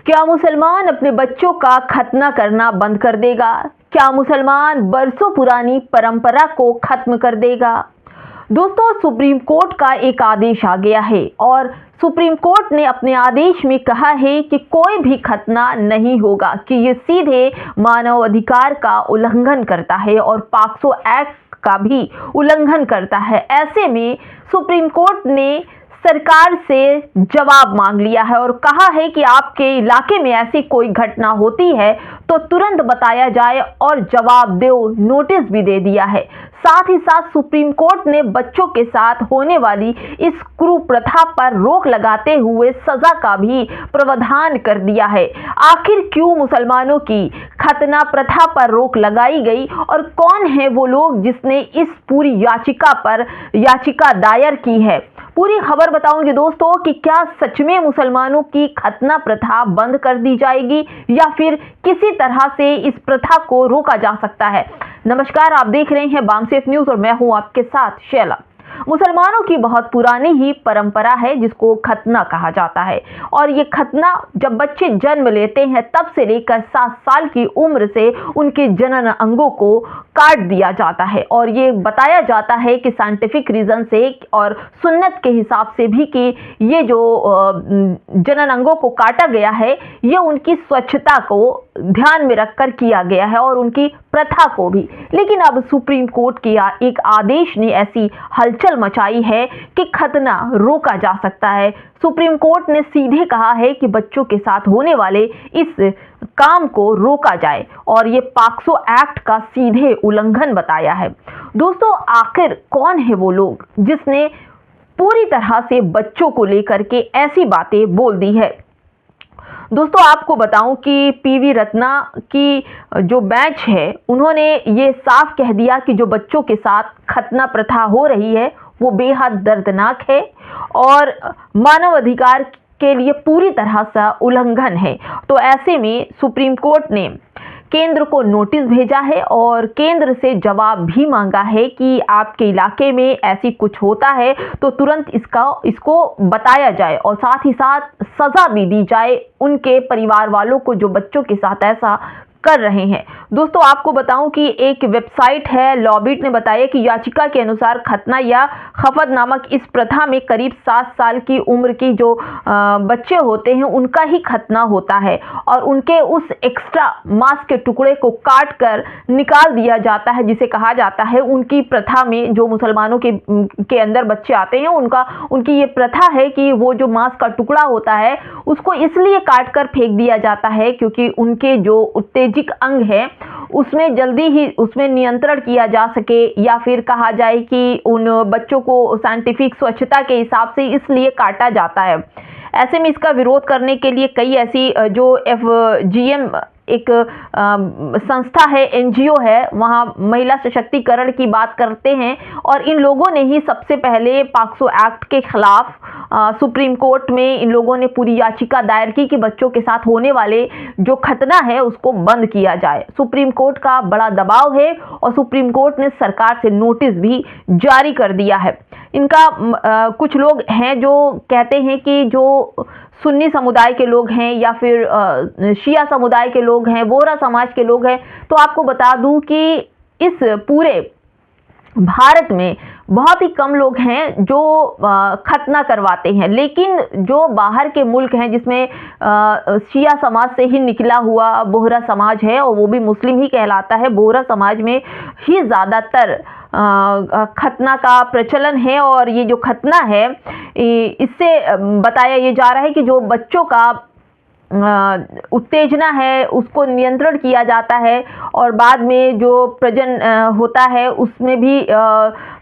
क्या मुसलमान अपने बच्चों का खतना करना बंद कर देगा? क्या मुसलमान बरसों पुरानी परंपरा को खत्म कर देगा? दोस्तों, सुप्रीम कोर्ट का एक आदेश आ गया है और सुप्रीम कोर्ट ने अपने आदेश में कहा है कि कोई भी खतना नहीं होगा, कि ये सीधे मानव अधिकार का उल्लंघन करता है और पॉक्सो एक्ट का भी उल्लंघन करता है। ऐसे में सुप्रीम कोर्ट ने सरकार से जवाब मांग लिया है और कहा है कि आपके इलाके में ऐसी कोई घटना होती है तो तुरंत बताया जाए और जवाब दो नोटिस भी दे दिया है। साथ ही साथ सुप्रीम कोर्ट ने बच्चों के साथ होने वाली इस कुप्रथा पर रोक लगाते हुए सजा का भी प्रावधान कर दिया है। आखिर क्यों मुसलमानों की खतना प्रथा पर रोक लगाई गई और कौन है वो लोग जिसने इस पूरी याचिका दायर की है? पूरी खबर बताऊंगी दोस्तों कि क्या सच में मुसलमानों की खतना प्रथा बंद कर दी जाएगी या फिर किसी तरह से इस प्रथा को रोका जा सकता है। नमस्कार, आप देख रहे हैं बामसेफ न्यूज और मैं हूं आपके साथ शैला। मुसलमानों की बहुत पुरानी ही परंपरा है जिसको खतना कहा जाता है और ये खतना जब बच्चे जन्म लेते हैं तब से लेकर 7 साल की उम्र से उनके जनन अंगों को काट दिया जाता है और ये बताया जाता है कि साइंटिफिक रीजन से और सुन्नत के हिसाब से भी कि ये जो जनन अंगों को काटा गया है ये उनकी स्वच्छता को ध्यान में रखकर किया गया है और उनकी प्रथा को भी। लेकिन अब सुप्रीम कोर्ट के एक आदेश ने ऐसी हलचल मचाई है कि खतना रोका जा सकता है। सुप्रीम कोर्ट ने सीधे कहा है कि बच्चों के साथ होने वाले इस काम को रोका जाए और ये पॉक्सो एक्ट का सीधे उल्लंघन बताया है। दोस्तों, आखिर कौन है वो लोग जिसने पूरी तरह से बच्चों को लेकर के ऐसी बातें बोल दी है? दोस्तों, आपको बताऊं कि पीवी रत्ना की जो बेंच है उन्होंने ये साफ कह दिया कि जो बच्चों के साथ खतना प्रथा हो रही है वो बेहद दर्दनाक है और मानव अधिकार के लिए पूरी तरह से उल्लंघन है। तो ऐसे में सुप्रीम कोर्ट ने केंद्र को नोटिस भेजा है और केंद्र से जवाब भी मांगा है कि आपके इलाके में ऐसी कुछ होता है तो तुरंत इसको बताया जाए और साथ ही साथ सजा भी दी जाए उनके परिवार वालों को जो बच्चों के साथ ऐसा कर रहे हैं। दोस्तों, आपको बताऊं कि एक वेबसाइट है लॉबिट ने बताया कि याचिका के अनुसार खतना या खफत नामक इस प्रथा में करीब 7 साल की उम्र की जो बच्चे होते हैं उनका ही खतना होता है और उनके उस एक्स्ट्रा मांस के टुकड़े को काट कर निकाल दिया जाता है, जिसे कहा जाता है उनकी प्रथा में जो मुसलमानों के अंदर बच्चे आते हैं उनकी ये प्रथा है कि वो जो मांस का टुकड़ा होता है उसको इसलिए काट कर फेंक दिया जाता है क्योंकि उनके जो उत्तेजित अंग है उसमें जल्दी ही उसमें नियंत्रण किया जा सके या फिर कहा जाए कि उन बच्चों को साइंटिफिक स्वच्छता के हिसाब से इसलिए काटा जाता है। ऐसे में इसका विरोध करने के लिए कई ऐसी जो FGM एक संस्था है, NGO है, वहाँ महिला सशक्तिकरण की बात करते हैं और इन लोगों ने ही सबसे पहले पॉक्सो एक्ट के खिलाफ सुप्रीम कोर्ट में इन लोगों ने पूरी याचिका दायर की कि बच्चों के साथ होने वाले जो खतना है उसको बंद किया जाए। सुप्रीम कोर्ट का बड़ा दबाव है और सुप्रीम कोर्ट ने सरकार से नोटिस भी जारी कर दिया है। इनका कुछ लोग हैं जो कहते हैं कि जो सुन्नी समुदाय के लोग हैं या फिर शिया समुदाय के लोग हैं, बोहरा समाज के लोग हैं, तो आपको बता दूं कि इस पूरे भारत में बहुत ही कम लोग हैं जो खतना करवाते हैं। लेकिन जो बाहर के मुल्क हैं जिसमें शिया समाज से ही निकला हुआ बोहरा समाज है और वो भी मुस्लिम ही कहलाता है, बोहरा समाज में ही ज़्यादातर खतना का प्रचलन है और ये जो खतना है इससे बताया ये जा रहा है कि जो बच्चों का उत्तेजना है उसको नियंत्रण किया जाता है और बाद में जो प्रजन होता है उसमें भी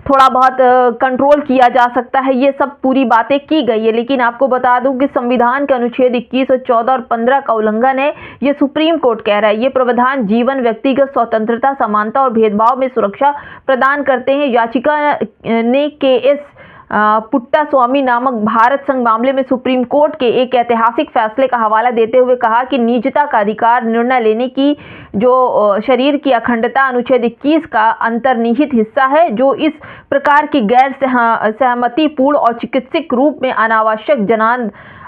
थोड़ा बहुत कंट्रोल किया जा सकता है। ये सब पूरी बातें की गई है। लेकिन आपको बता दूं कि संविधान के अनुच्छेद 21 और 14 और 15 का उल्लंघन है, ये सुप्रीम कोर्ट कह रहा है। ये प्रावधान जीवन, व्यक्तिगत स्वतंत्रता, समानता और भेदभाव में सुरक्षा प्रदान करते हैं। याचिका ने KS पुट्टास्वामी नामक भारत संघ मामले में सुप्रीम कोर्ट के एक ऐतिहासिक फैसले का हवाला देते हुए कहा कि निजता का अधिकार निर्णय लेने की जो शरीर की अखंडता अनुच्छेद 21 का अंतर्निहित हिस्सा है, जो इस प्रकार की गैर सहमतिपूर्ण और चिकित्सक रूप में अनावश्यक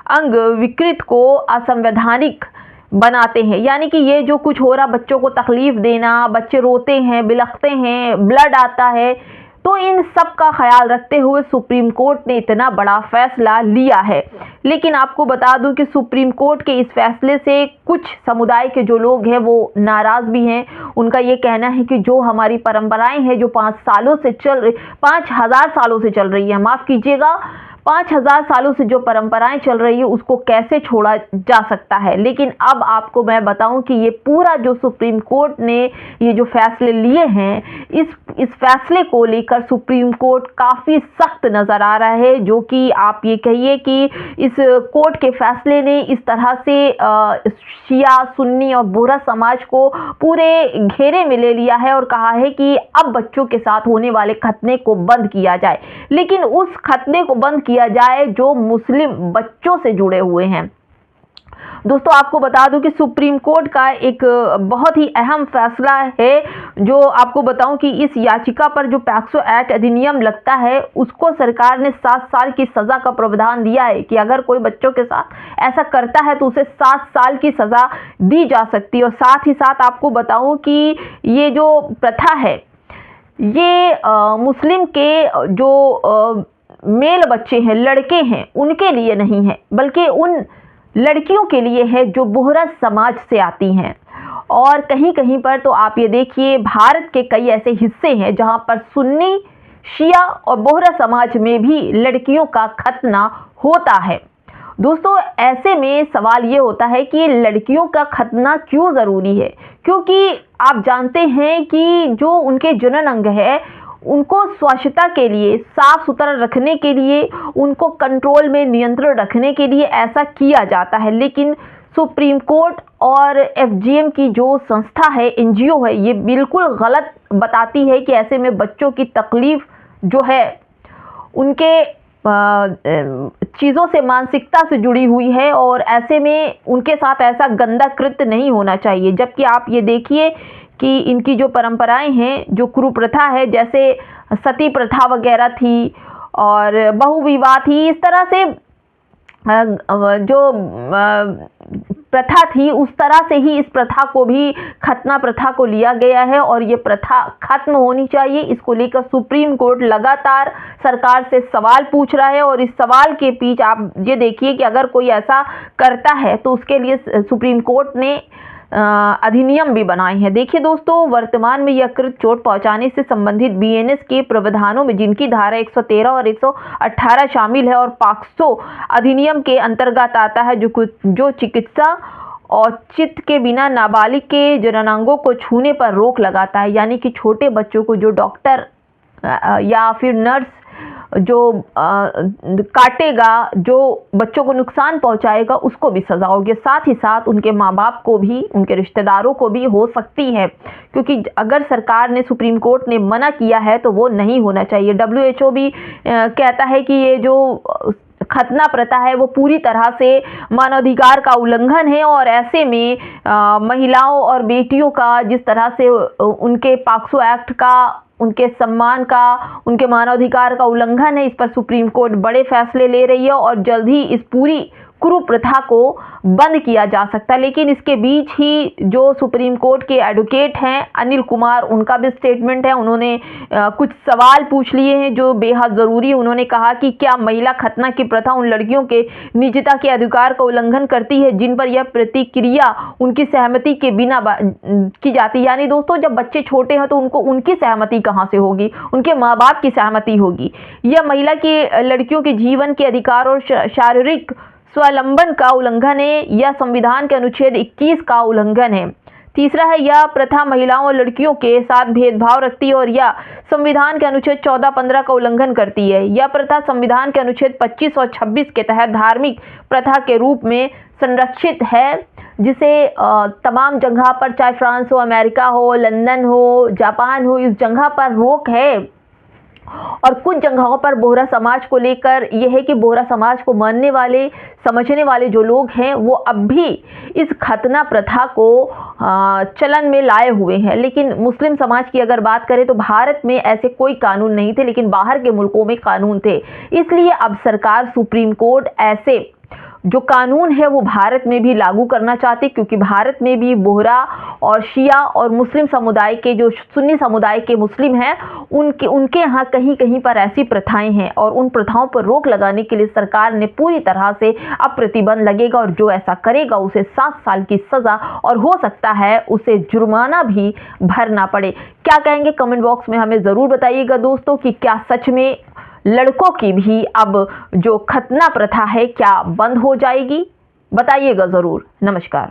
अंग विकृत को असंवैधानिक बनाते हैं। यानी कि ये जो कुछ हो रहा, बच्चों को तकलीफ देना, बच्चे रोते हैं, बिलखते हैं, ब्लड आता है, तो इन सब का ख्याल रखते हुए सुप्रीम कोर्ट ने इतना बड़ा फैसला लिया है। लेकिन आपको बता दूं कि सुप्रीम कोर्ट के इस फैसले से कुछ समुदाय के जो लोग हैं वो नाराज भी हैं। उनका ये कहना है कि जो हमारी परंपराएं हैं जो 5,000 सालों से चल रही है, माफ कीजिएगा 5,000 सालों से जो परंपराएं चल रही है उसको कैसे छोड़ा जा सकता है। लेकिन अब आपको मैं बताऊं कि ये पूरा जो सुप्रीम कोर्ट ने ये जो फैसले लिए हैं, इस फैसले को लेकर सुप्रीम कोर्ट काफ़ी सख्त नज़र आ रहा है। जो कि आप ये कहिए कि इस कोर्ट के फैसले ने इस तरह से शिया, सुन्नी और बोहरा समाज को पूरे घेरे में ले लिया है और कहा है कि अब बच्चों के साथ होने वाले खतने को बंद किया जाए। लेकिन उस खतने को बंद किया जाए जो मुस्लिम बच्चों से जुड़े हुए हैं। दोस्तों आपको बता दूं कि सुप्रीम कोर्ट का एक बहुत ही अहम फैसला है, जो आपको बताऊं कि इस याचिका पर जो पैक्सो एक्ट अधिनियम लगता है उसको सरकार ने 7 साल की सज़ा का प्रावधान दिया है कि अगर कोई बच्चों के साथ ऐसा करता है तो उसे 7 साल की सज़ा दी जा सकती है। और साथ ही साथ आपको बताऊं कि ये जो प्रथा है ये मुस्लिम के जो मेल बच्चे हैं, लड़के हैं, उनके लिए नहीं है, बल्कि उन लड़कियों के लिए है जो बोहरा समाज से आती हैं। और कहीं कहीं पर तो आप ये देखिए भारत के कई ऐसे हिस्से हैं जहां पर सुन्नी, शिया और बोहरा समाज में भी लड़कियों का खतना होता है। दोस्तों ऐसे में सवाल ये होता है कि लड़कियों का खतना क्यों ज़रूरी है, क्योंकि आप जानते हैं कि जो उनके जनन अंग है उनको स्वच्छता के लिए, साफ सुथरा रखने के लिए, उनको कंट्रोल में, नियंत्रण रखने के लिए ऐसा किया जाता है। लेकिन सुप्रीम कोर्ट और एफजीएम की जो संस्था है, एनजीओ है, ये बिल्कुल गलत बताती है कि ऐसे में बच्चों की तकलीफ जो है उनके चीज़ों से, मानसिकता से जुड़ी हुई है और ऐसे में उनके साथ ऐसा गंदा कृत्य नहीं होना चाहिए। जबकि आप ये देखिए कि इनकी जो परंपराएं हैं, जो कुप्रथा है, जैसे सती प्रथा वगैरह थी और बहुविवाह थी, इस तरह से जो प्रथा थी उस तरह से ही इस प्रथा को भी, खतना प्रथा को लिया गया है और ये प्रथा खत्म होनी चाहिए। इसको लेकर सुप्रीम कोर्ट लगातार सरकार से सवाल पूछ रहा है और इस सवाल के बीच आप ये देखिए कि अगर कोई ऐसा करता है तो उसके लिए सुप्रीम कोर्ट ने अधिनियम भी बनाए हैं। देखिए दोस्तों, वर्तमान में यह कृत्य चोट पहुंचाने से संबंधित बीएनएस के प्रावधानों में जिनकी धारा 113 और 118 शामिल है और पॉक्सो अधिनियम के अंतर्गत आता है, जो चिकित्सा और चित्त के बिना नाबालिग के जननांगों को छूने पर रोक लगाता है। यानी कि छोटे बच्चों को जो डॉक्टर या फिर नर्स जो काटेगा, जो बच्चों को नुकसान पहुंचाएगा, उसको भी सज़ा होगी। साथ ही साथ उनके माँ बाप को भी, उनके रिश्तेदारों को भी हो सकती है, क्योंकि अगर सरकार ने, सुप्रीम कोर्ट ने मना किया है तो वो नहीं होना चाहिए। WHO भी कहता है कि ये जो खतना प्रथा है वो पूरी तरह से मानवाधिकार का उल्लंघन है और ऐसे में महिलाओं और बेटियों का जिस तरह से उनके पॉक्सो एक्ट का, उनके सम्मान का, उनके मानवाधिकार का उल्लंघन है, इस पर सुप्रीम कोर्ट बड़े फैसले ले रही है और जल्द ही इस पूरी कुप्रथा को बंद किया जा सकता है। लेकिन इसके बीच ही जो सुप्रीम कोर्ट के एडवोकेट हैं अनिल कुमार, उनका भी स्टेटमेंट है। उन्होंने कुछ सवाल पूछ लिए हैं जो बेहद ज़रूरी है। उन्होंने कहा कि क्या महिला खतना की प्रथा उन लड़कियों के निजता के अधिकार का उल्लंघन करती है जिन पर यह प्रतिक्रिया उनकी सहमति के बिना की जाती है। यानी दोस्तों, जब बच्चे छोटे हैं तो उनको उनकी सहमति कहाँ से होगी, उनके माँ बाप की सहमति होगी। यह महिला की, लड़कियों के जीवन के अधिकार और शारीरिक स्वावलंबन का उल्लंघन है या संविधान के अनुच्छेद 21 का उल्लंघन है। तीसरा है, यह प्रथा महिलाओं और लड़कियों के साथ भेदभाव रखती है और यह संविधान के अनुच्छेद 14-15 का उल्लंघन करती है। यह प्रथा संविधान के अनुच्छेद 25 और 26 के तहत धार्मिक प्रथा के रूप में संरक्षित है, जिसे तमाम जगह पर, चाहे फ्रांस हो, अमेरिका हो, लंदन हो, जापान हो, इस जगह पर रोक है। और कुछ जगहों पर बोहरा समाज को लेकर यह है कि बोहरा समाज को मानने वाले, समझने वाले जो लोग हैं वो अब भी इस खतना प्रथा को चलन में लाए हुए हैं। लेकिन मुस्लिम समाज की अगर बात करें तो भारत में ऐसे कोई कानून नहीं थे, लेकिन बाहर के मुल्कों में कानून थे। इसलिए अब सरकार, सुप्रीम कोर्ट ऐसे जो कानून है वो भारत में भी लागू करना चाहते, क्योंकि भारत में भी बोहरा और शिया और मुस्लिम समुदाय के, जो सुन्नी समुदाय के मुस्लिम हैं, उनके यहाँ कहीं कहीं पर ऐसी प्रथाएं हैं और उन प्रथाओं पर रोक लगाने के लिए सरकार ने पूरी तरह से अब प्रतिबंध लगेगा और जो ऐसा करेगा उसे 7 साल की सजा और हो सकता है उसे जुर्माना भी भरना पड़े। क्या कहेंगे कमेंट बॉक्स में हमें ज़रूर बताइएगा दोस्तों कि क्या सच में लड़कों की भी अब जो खतना प्रथा है क्या बंद हो जाएगी? बताइएगा ज़रूर। नमस्कार।